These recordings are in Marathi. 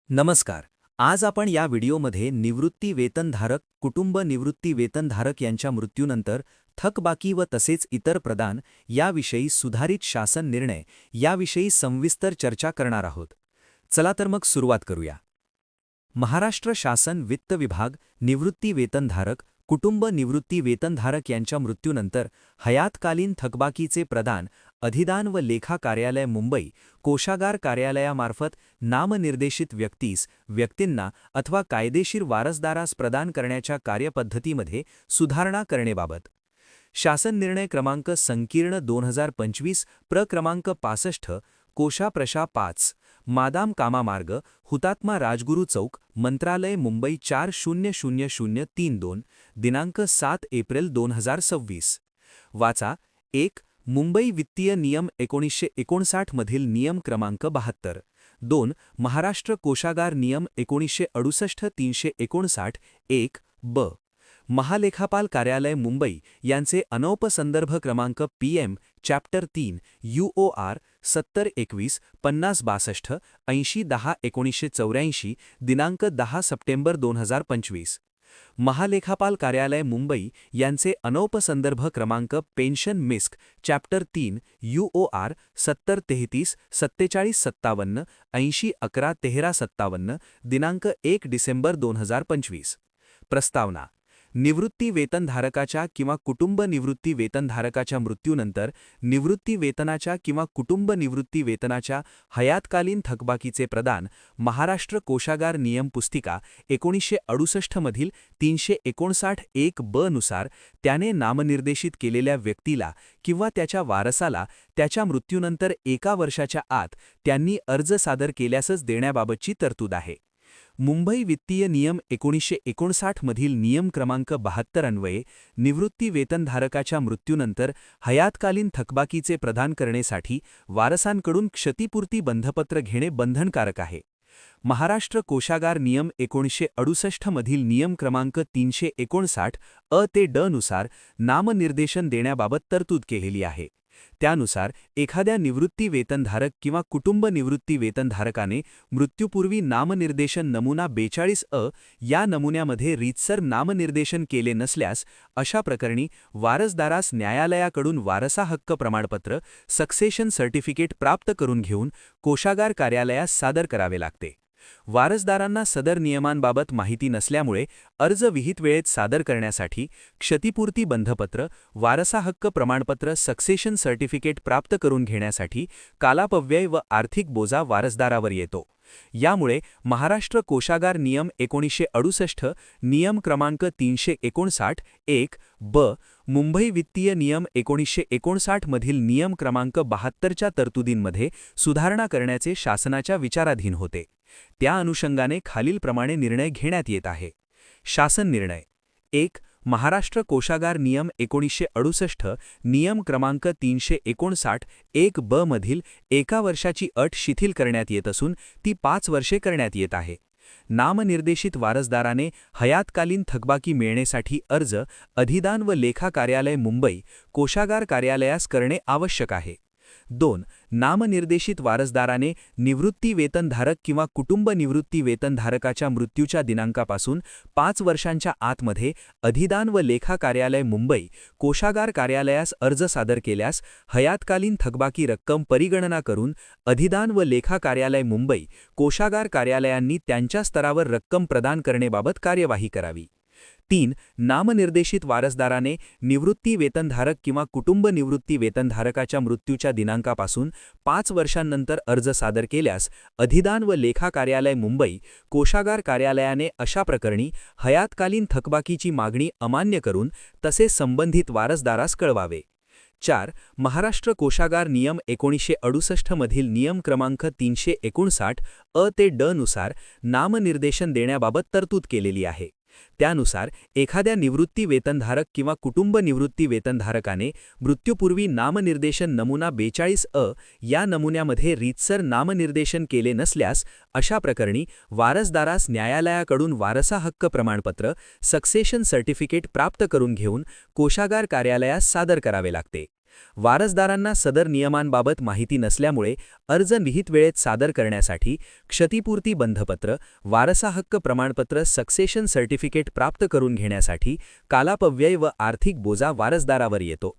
नमस्कार. आज आपण या व्हिडिओमध्ये निवृत्ती वेतनधारक, कुटुंब निवृत्ती वेतनधारक यांच्या मृत्यूनंतर थकबाकी व तसेच इतर प्रदान याविषयी सुधारित शासन निर्णय याविषयी सविस्तर चर्चा करणार आहोत. चला तर मग सुरुवात करूया. महाराष्ट्र शासन वित्त विभाग निवृत्ती वेतनधारक, कुटुंब निवृत्ती वेतनधारक यांच्या मृत्यूनंतर हयातकालीन थकबाकीचे प्रदान अधिदान व लेखा कार्यालय मुंबई कोषागार कार्यालयामार्फत नामनिर्देशित व्यक्तींना अथवा कायदेशीर वारसदारास प्रदान करण्याच्या कार्यपद्धतीमध्ये सुधारणा करणेबाबत शासन निर्णय क्रमांक संकीर्ण 2025 प्र क्रमांक 65 कोशा प्रशा 5 मादाम कामामार्ग हुतात्मा राजगुरू चौक मंत्रालय मुंबई 400032 दिनांक 7 एप्रिल 2026 वाचा 1. मुंबई वित्तीय नियम 1959 मधील नियम क्रमांक 72 2. महाराष्ट्र कोषागार नियम 1968 359 1 ब. महालेखापाल कार्यालय मुंबई यांचे अनौपसंदर्भ क्रमांक PM चॅप्टर 3 UOR 7021 5062 8010 1984 दिनांक 10 सप्टेंबर 2025 महालेखापाल कार्यालय मुंबई यांचे अनौपसंदर्भ क्रमांक पेन्शन मिस्क चॅप्टर 3 UOR 7033 4757 8011 1357 दिनांक 1 डिसेंबर 2025 प्रस्तावना निवृत्ती वेतनधारकाच्या किंवा कुटुंब निवृत्ती वेतनधारकाच्या मृत्यूनंतर निवृत्ती वेतनाच्या किंवा कुटुंब निवृत्ती वेतनाच्या हयातकालीन थकबाकीचे प्रदान महाराष्ट्र कोषागार नियम पुस्तिका 1968 मधील 359 1 ब नुसार त्याने नामनिर्देशित केलेल्या व्यक्तीला किंवा त्याच्या वारसाला त्याच्या मृत्यूनंतर 1 वर्षाच्या आत त्यांनी अर्ज सादर केल्यासच देण्याबाबतची तरतूद आहे. मुंबई वित्तीय नियम 1959 मधील नियम क्रमांक 72 अन्वये निवृत्ती वेतनधारकाच्या मृत्यूनंतर हयातकालीन थकबाकीचे प्रदान करण्यासाठी वारसांकडून क्षतिपूर्ती बंधपत्र घेणे बंधनकारक आहे. महाराष्ट्र कोषागार नियम 1968 मधील नियम क्रमांक 359 अ ते ड नुसार नामनिर्देशन देण्याबाबत तरतूद केलेली आहे. त्यानुसार एखाद्या निवृत्ती वेतनधारक किंवा कुटुंब निवृत्ती वेतनधारकाने मृत्यूपूर्वी नामनिर्देशन नमुना 42 अ या नमुन्यामध्ये रीतसर नामनिर्देशन केले नसल्यास अशा प्रकरणी वारसदारास न्यायालयाकडून वारसा हक्क प्रमाणपत्र सक्सेशन सर्टिफिकेट प्राप्त करून घेऊन कोषागार कार्यालयास सादर करावे लागते. वारसदारांना सदर नियमांबाबत माहिती नसल्यामुळे अर्ज विहित वेळेत सादर करण्यासाठी क्षतिपूर्ती बंधपत्र, वारसा हक्क प्रमाणपत्र सक्सेशन सर्टिफिकेट प्राप्त करून घेण्यासाठी कालापव्यय व आर्थिक बोजा वारसदारावर येतो. यामुळे महाराष्ट्र कोषागार नियम 1968 नियम क्रमांक 359 1 ब मुंबई वित्तीय नियम 1959 मधील नियम क्रमांक 72 च्या तरतुदींमध्ये सुधारणा करण्याचे शासनाच्या विचाराधीन होते. त्या अनुषंगाने खालीलप्रमाणे निर्णय घेण्यात येत आहे. शासन निर्णय 1. महाराष्ट्र कोषागार नियम 1968 नियम क्रमांक 359 1 ब मधील 1 वर्षाची अट शिथिल करण्यात येत असून ती 5 वर्षे करण्यात येत आहे. नामनिर्देशित वारसदाराने हयातकालीन थकबाकी मिळण्यासाठी अर्ज अधिदान व लेखा कार्यालय मुंबई कोषागार कार्यालयास करणे आवश्यक आहे. 2. नामनिर्देशित वारसदाराने निवृत्ती वेतनधारक किंवा कुटुंब निवृत्ती वेतनधारकाच्या मृत्यूच्या दिनांकापासून 5 वर्षांच्या आतमध्ये अधिदान व लेखा कार्यालय मुंबई कोषागार कार्यालयास अर्ज सादर केल्यास हयातकालीन थकबाकी रक्कम परिगणना करून अधिदान व लेखा कार्यालय मुंबई कोषागार कार्यालयांनी त्यांच्या स्तरावर रक्कम प्रदान करण्याबाबत कार्यवाही करावी. 3. नामनिर्देशित वारसदाराने निवृत्ती वेतनधारक किंवा कुटुंब निवृत्ती वेतनधारकाच्या मृत्यूच्या दिनांकापासून 5 वर्षांनंतर अर्ज सादर केल्यास अधिदान व लेखा कार्यालय मुंबई कोषागार कार्यालयाने अशा प्रकरणी हयातकालीन थकबाकीची मागणी अमान्य करून तसे संबंधित वारसदारास कळवावे. 4. महाराष्ट्र कोषागार नियम 1968 मधील नियम क्रमांक 359 अ ते ड नुसार नामनिर्देशन देण्याबाबत तरतूद केलेली आहे. त्यानुसार एखाद्या निवृत्ती वेतनधारक किंवा कुटुंब निवृत्ती वेतनधारकाने मृत्यूपूर्वी नामनिर्देशन नमुना 42 अ या नमुन्यामध्ये रीतसर नामनिर्देशन केले नसल्यास अशा प्रकरणी वारसदारास न्यायालयाकडून वारसा हक्क प्रमाणपत्र सक्सेशन सर्टिफिकेट प्राप्त करून घेऊन कोषागार कार्यालयास सादर करावे लागते. वारसदारांना सदर नियमांबाबत माहिती नसल्यामुळे अर्ज निहित वेळेत सादर करण्यासाठी क्षतिपूर्ती बंधपत्र, वारसा हक्क प्रमाणपत्र, सक्सेशन सर्टिफिकेट प्राप्त करून घेण्यासाठी कालापव्यय व आर्थिक बोजा वारसदारावर येतो.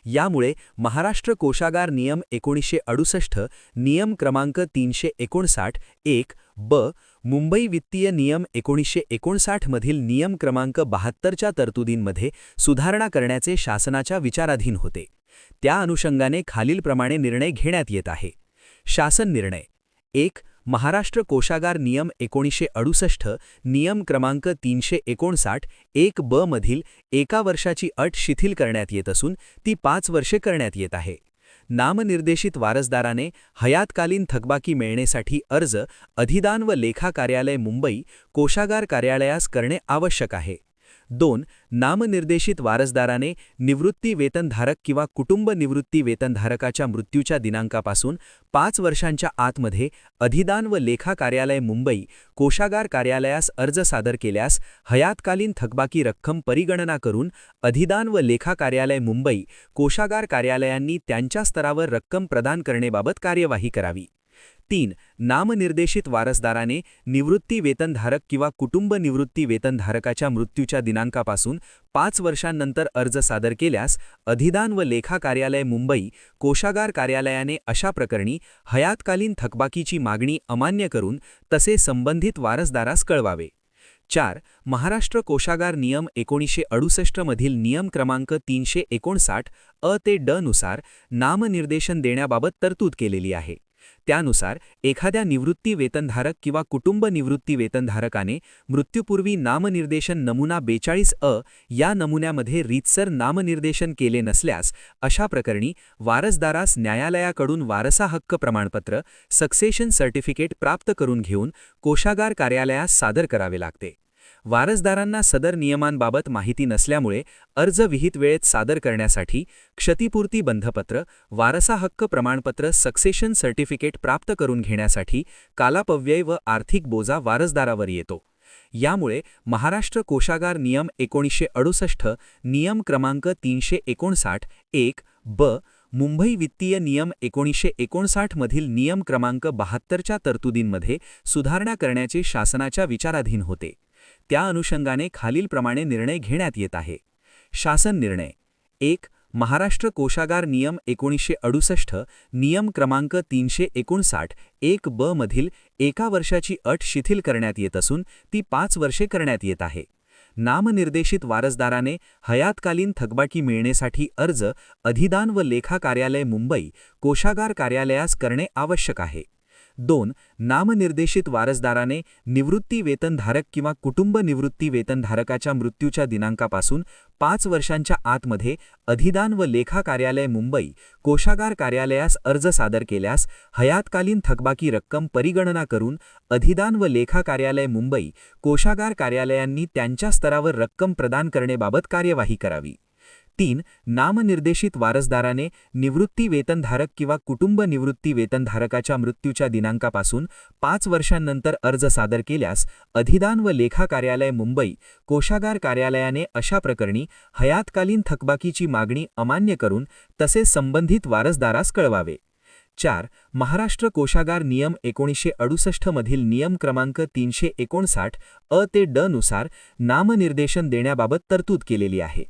यामुळे महाराष्ट्र कोषागार नियम 1968, नियम क्रमांक 359(1) ब, मुंबई वित्तीय नियम 1959 मधील नियम क्रमांक 72 च्या तरतुदींमध्ये सुधारणा करण्याचे शासनाच्या विचाराधीन होते. त्या अनुषंगाने खालीलप्रमाणे निर्णय घेण्यात येत आहे. शासन निर्णय 1. महाराष्ट्र कोषागार नियम 1968, नियम क्रमांक 359(1) ब मधील 1 वर्षाची अट शिथिल करण्यात येत असून ती 5 वर्षे करण्यात येत आहे. नामनिर्देशित वारसदाराने हयातकालीन थकबाकी मिळण्यासाठी अर्ज अधिदान व लेखा कार्यालय मुंबई, कोषागार कार्यालयास करणे आवश्यक आहे. 2. नामनिर्देशित वारसदाराने निवृत्ती वेतनधारक किंवा कुटुंब निवृत्ती वेतनधारकाच्या मृत्यूच्या दिनांकापासून 5 वर्षांच्या आतमध्ये अधिदान व लेखा कार्यालय मुंबई, कोषागार कार्यालयास अर्ज सादर केल्यास हयातकालीन थकबाकी रक्कम परिगणना करून अधिदान व लेखा कार्यालय मुंबई, कोषागार कार्यालयांनी त्यांच्या स्तरावर रक्कम प्रदान करण्याबाबत कार्यवाही करावी. 3. नामनिर्देशित वारसदाराने निवृत्ती वेतनधारक किंवा कुटुंब निवृत्ती वेतनधारकाच्या मृत्यूच्या दिनांकापासून 5 वर्षांनंतर अर्ज सादर केल्यास अधिदान व लेखा कार्यालय मुंबई, कोषागार कार्यालयाने अशा प्रकरणी हयातकालीन थकबाकीची मागणी अमान्य करून तसे संबंधित वारसदारास कळवावे. 4. महाराष्ट्र कोषागार नियम 1968 मधील नियम क्रमांक 359 अ ते ड नुसार नामनिर्देशन देण्याबाबत तरतूद केलेली आहे. त्यानुसार एखाद्या निवृत्ती वेतनधारक किंवा कुटुंब निवृत्ती वेतनधारकाने मृत्यूपूर्वी नामनिर्देशन नमुना 42 अ या नमुन्यामध्ये रीतसर नामनिर्देशन केले नसल्यास अशा प्रकरणी वारसदारास न्यायालयाकडून वारसा हक्क प्रमाणपत्र, सक्सेशन सर्टिफिकेट प्राप्त करून घेऊन कोषागार कार्यालयास सादर करावे लागते. वारसदारांना सदर नियमांबाबत माहिती नसल्यामुळे अर्ज विहित वेळेत सादर करण्यासाठी क्षतिपूर्ती बंधपत्र, वारसा हक्क प्रमाणपत्र, सक्सेशन सर्टिफिकेट प्राप्त करून घेण्यासाठी कालापव्यय व आर्थिक बोजा वारसदारावर येतो. यामुळे महाराष्ट्र कोषागार नियम 1968, नियम क्रमांक 359(1) ब, मुंबई वित्तीय नियम 1959 मधील नियम क्रमांक 72 च्या तरतुदींमध्ये सुधारणा करण्याचे शासनाच्या विचाराधीन होते. त्या अनुषंगाने खालीलप्रमाणे निर्णय घेण्यात येत आहे. शासन निर्णय 1. महाराष्ट्र कोषागार नियम 1968, नियम क्रमांक 359(1) ब मधील 1 वर्षाची अट शिथिल करण्यात येत असून ती 5 वर्षे करण्यात येत आहे. नामनिर्देशित वारसदाराने हयातकालीन थकबाकी मिळण्यासाठी अर्ज अधिदान व लेखा कार्यालय मुंबई, कोषागार कार्यालयास करणे आवश्यक आहे. 2. नामनिर्देशित वारसदाराने निवृत्ती वेतनधारक किंवा कुटुंब निवृत्ती वेतनधारकाच्या मृत्यूच्या दिनांकापासून 5 वर्षांच्या आतमध्ये अधिदान व लेखा कार्यालय मुंबई, कोषागार कार्यालयास अर्ज सादर केल्यास हयातकालीन थकबाकी रक्कम परिगणना करून अधिदान व लेखा कार्यालय मुंबई, कोषागार कार्यालयांनी त्यांच्या स्तरावर रक्कम प्रदान करण्याबाबत कार्यवाही करावी. 3. नामनिर्देशित वारसदाराने निवृत्ती वेतनधारक किंवा कुटुंब निवृत्ती वेतनधारकाच्या मृत्यूच्या दिनांकापासून 5 वर्षांनंतर अर्ज सादर केल्यास अधिदान व लेखा कार्यालय मुंबई, कोषागार कार्यालयाने अशा प्रकरणी हयातकालीन थकबाकीची मागणी अमान्य करून तसे संबंधित वारसदारास कळवावे. 4. महाराष्ट्र कोषागार नियम 1968 मधील नियम क्रमांक 359 अ ते ड नुसार नामनिर्देशन देण्याबाबत तरतूद केलेली आहे.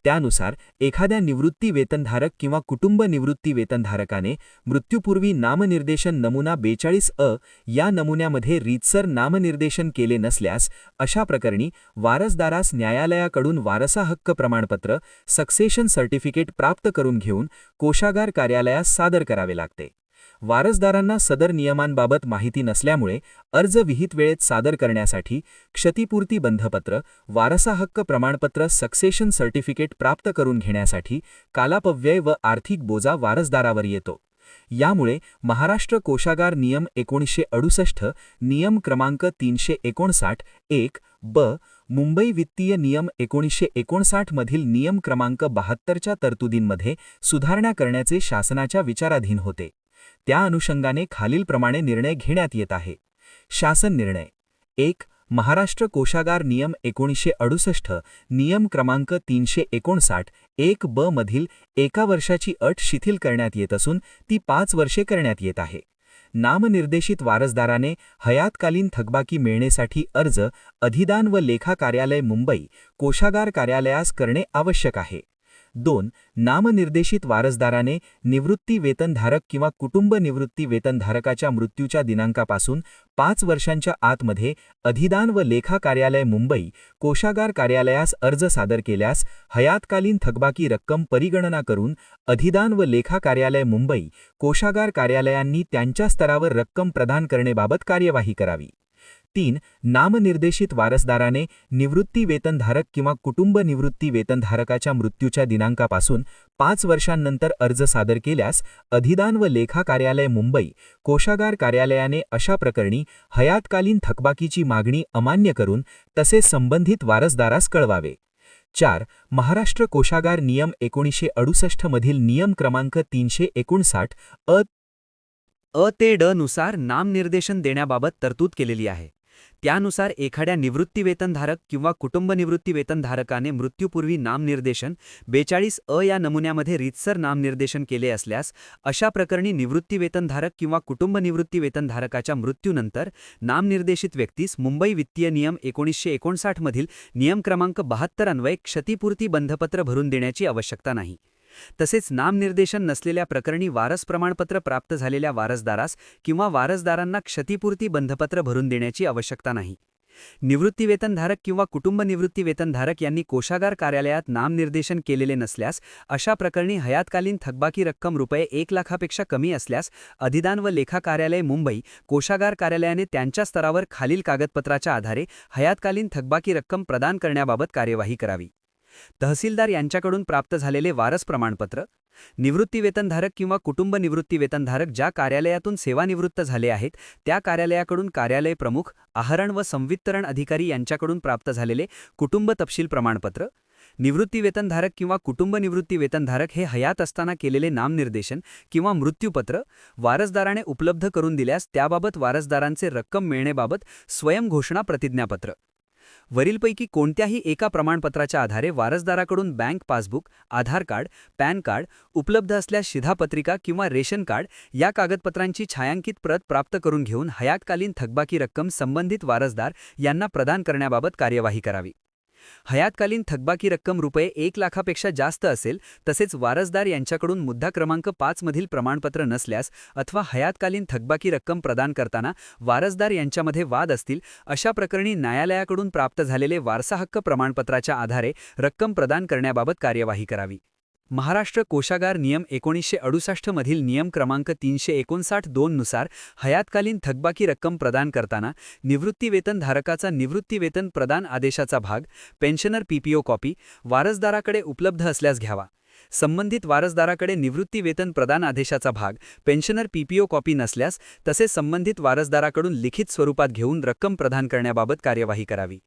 त्यानुसार एखाद्या निवृत्ती वेतनधारक किंवा कुटुंब निवृत्ती वेतनधारकाने मृत्यूपूर्वी नामनिर्देशन नमुना 42 अ या नमुन्यामध्ये रीतसर नामनिर्देशन केले नसल्यास अशा प्रकरणी वारसदारास न्यायालयाकडून वारसा हक्क प्रमाणपत्र, सक्सेशन सर्टिफिकेट प्राप्त करून घेऊन कोषागार कार्यालयास सादर करावे लागते. वारसदारांना सदर नियमांबाबत माहिती नसल्यामुळे अर्ज विहित वेळेत सादर करण्यासाठी क्षतिपूर्ती बंधपत्र, वारसा हक्क प्रमाणपत्र, सक्सेशन सर्टिफिकेट प्राप्त करून घेण्यासाठी कालापव्यय व आर्थिक बोजा वारसदारावर येतो. यामुळे महाराष्ट्र कोषागार नियम 1968, नियम क्रमांक 359(1) ब, मुंबई वित्तीय नियम 1959 मधील नियम क्रमांक 72 च्या तरतुदींमध्ये सुधारणा करण्याचे शासनाच्या विचाराधीन होते. त्या अनुषंगाने खालीलप्रमाणे निर्णय घेण्यात येत आहे. शासन निर्णय 1. महाराष्ट्र कोषागार नियम 1968, नियम क्रमांक 359 1(ब) मधील 1 वर्षाची अट शिथिल करण्यात येत असून ती 5 वर्षे करण्यात येत आहे. नामनिर्देशित वारसदाराने हयातकालीन थकबाकी मिळण्यासाठी अर्ज अधिदान व लेखा कार्यालय मुंबई, कोषागार कार्यालयास करणे आवश्यक आहे. 2. नामनिर्देशित वारसदाराने निवृत्ती वेतनधारक किंवा कुटुंब निवृत्ती वेतनधारकाच्या मृत्यूच्या दिनांकापासून 5 वर्षांच्या आतमध्ये अधिदान व लेखा कार्यालय मुंबई, कोषागार कार्यालयास अर्ज सादर केल्यास हयातकालीन थकबाकी रक्कम परिगणना करून अधिदान व लेखा कार्यालय मुंबई, कोषागार कार्यालयांनी त्यांच्या स्तरावर रक्कम प्रदान करण्याबाबत कार्यवाही करावी. 3. नामनिर्देशित वारसदाराने निवृत्ती वेतनधारक किंवा कुटुंब निवृत्ती वेतनधारकाच्या मृत्यूच्या दिनांकापासून 5 वर्षांनंतर अर्ज सादर केल्यास अधिदान व लेखा कार्यालय मुंबई, कोषागार कार्यालयाने अशा प्रकरणी हयातकालीन थकबाकीची मागणी अमान्य करून तसे संबंधित वारसदारास कळवावे. 4. महाराष्ट्र कोषागार नियम 1968 मधील नियम क्रमांक 359 अ ते ड नुसार नामनिर्देशन देण्याबाबत तरतूद केलेली आहे. त्यानुसार एखाद्या निवृत्ती वेतनधारक किंवा कुटुंब निवृत्ती वेतनधारकाने मृत्यूपूर्वी नामनिर्देशन 42 अ या नमुन्यामध्ये रीतसर नामनिर्देशन केले असल्यास अशा प्रकरणी निवृत्ती वेतनधारक किंवा कुटुंब निवृत्ती वेतनधारकाच्या मृत्यूनंतर नामनिर्देशित व्यक्तीस मुंबई वित्तीय नियम 1959 मधील नियम क्रमांक 72 अन्वये क्षतिपूर्ती बंधपत्र भरून देण्याची आवश्यकता नाही. तसेच नामनिर्देशन नसलेल्या प्रकरणी वारस प्रमाणपत्र प्राप्त झालेल्या वारसदारास किंवा वारसदारांना क्षतिपूर्ती बंधपत्र भरून देण्याची आवश्यकता नाही. निवृत्ती वेतनधारक किंवा कुटुंब निवृत्ती वेतनधारक यांनी कोषागार कार्यालयात नामनिर्देशन केलेले नसल्यास अशा प्रकरणी हयातकालीन थकबाकी रक्कम ₹1 लाखापेक्षा कमी असल्यास अधिदान व लेखा कार्यालय मुंबई, कोषागार कार्यालयाने त्यांच्या स्तरावर खालील कागदपत्राच्या आधारे हयातकालीन थकबाकी रक्कम प्रदान करण्याबाबत कार्यवाही करावी. तहसीलदार यांच्याकडून प्राप्त झालेले वारस प्रमाणपत्र, निवृत्ती वेतनधारक किंवा कुटुंब निवृत्ती वेतनधारक ज्या कार्यालयातून सेवानिवृत्त झाले आहेत त्या कार्यालयाकडून कार्यालय प्रमुख, आहरण व संवितरण अधिकारी यांच्याकडून प्राप्त झालेले कुटुंब तपशील प्रमाणपत्र, निवृत्ती वेतनधारक किंवा कुटुंब निवृत्ती वेतनधारक हे हयात असताना केलेले नामनिर्देशन किंवा मृत्यूपत्र वारसदाराने उपलब्ध करून दिल्यास त्याबाबत वारसदारांचे रक्कम मिळण्याबाबत स्वयंघोषणा प्रतिज्ञापत्र. वरीलपैकी कोणत्याही एका प्रमाणपत्राच्या आधारे वारसदाराकडून बँक पासबुक, आधार कार्ड, पॅन कार्ड उपलब्ध असल्यास शिधापत्रिका किंवा रेशन कार्ड या कागदपत्रांची छायांकित प्रत प्राप्त करून घेऊन हयातकालीन थकबाकी रक्कम संबंधित वारसदार यांना प्रदान करण्याबाबत कार्यवाही करावी. हयातकालीन थकबाकी रक्कम ₹1 लाखापेक्षा जास्त असेल तसेच वारसदार यांच्याकडून मुद्दा क्रमांक 5 मधील प्रमाणपत्र नसल्यास अथवा हयातकालीन थकबाकी रक्कम प्रदान करताना वारसदार यांच्यामध्ये वाद असतील अशा प्रकरणी न्यायालयाकडून प्राप्त झालेले वारसा हक्क प्रमाणपत्राच्या आधारे रक्कम प्रदान करण्याबाबत कार्यवाही करावी. महाराष्ट्र कोषागार नियम 1968 मधील नियम क्रमांक 359(2) नुसार हयातकालीन थकबाकी रक्कम प्रदान करताना निवृत्ती वेतनधारकाचा निवृत्ती वेतन प्रदान आदेशाचा भाग, पेन्शनर पीपीओ कॉपी वारसदाराकडे उपलब्ध असल्यास घ्यावा. संबंधित वारसदाराकडे निवृत्ती वेतन प्रदान आदेशाचा भाग, पेन्शनर पीपीओ कॉपी नसल्यास तसे संबंधित वारसदाराकडून लिखित स्वरूपात घेऊन रक्कम प्रदान करण्याबाबत कार्यवाही करावी.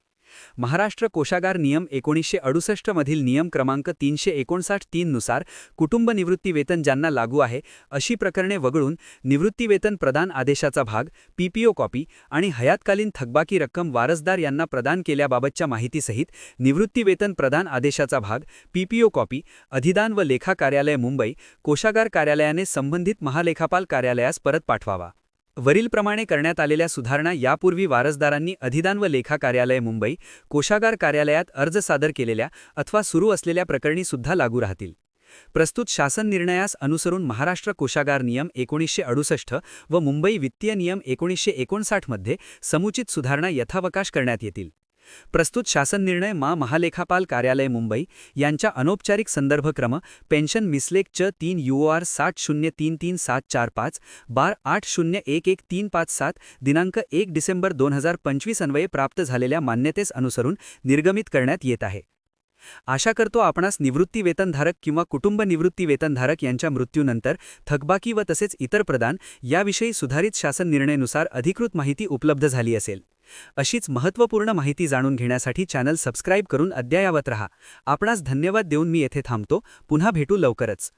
महाराष्ट्र कोषागार नियम 1968 मधील नियम क्रमांक 359(3) नुसार कुटुंब निवृत्ती वेतन ज्यांना लागू आहे अशी प्रकरणे वगळून निवृत्ती वेतन प्रदान आदेशाचा भाग, पीपीओ कॉपी आणि हयातकालीन थकबाकी रक्कम वारसदार यांना प्रदान केल्याबाबतच्या माहितीसहित निवृत्ती वेतन प्रदान आदेशाचा भाग, पीपीओ कॉपी अधिदान व लेखा कार्यालय मुंबई, कोषागार कार्यालयाने संबंधित महालेखापाल कार्यालयास परत पाठवावा. वरीलप्रमाणे करण्यात आलेल्या सुधारणा यापूर्वी वारसदारांनी अधिदान व लेखा कार्यालय मुंबई, कोषागार कार्यालयात अर्ज सादर केलेल्या अथवा सुरू असलेल्या प्रकरणी सुद्धा लागू राहतील. प्रस्तुत शासन निर्णयास अनुसरून महाराष्ट्र कोषागार नियम 1968 व मुंबई वित्तीय नियम 1959 मध्ये समुचित सुधारणा यथावकाश करण्यात येतील. प्रस्तुत शासन निर्णय महालेखापाल कार्यालय मुंबई यांच्या अनौपचारिक संदर्भ क्रम पेन्शन मिसलेख च 3 UOR 60333745/8011357 दिनांक 1 डिसेंबर 2025 अन्वये प्राप्त झालेल्या मान्यतेस अनुसरून निर्गमित करण्यात येत आहे. आशा करतो आपणास निवृत्ती वेतनधारक किंवा कुटुंब निवृत्ती वेतनधारक यांच्या मृत्यूनंतर थकबाकी व तसेच इतर प्रदान याविषयी सुधारित शासन निर्णयानुसार अधिकृत माहिती उपलब्ध झाली असेल. अशीच महत्त्वपूर्ण माहिती जाणून घेण्यासाठी चॅनल सबस्क्राईब करून अद्ययावत रहा. आपणास धन्यवाद देऊन मी येथे थांबतो. पुन्हा भेटू लवकरच.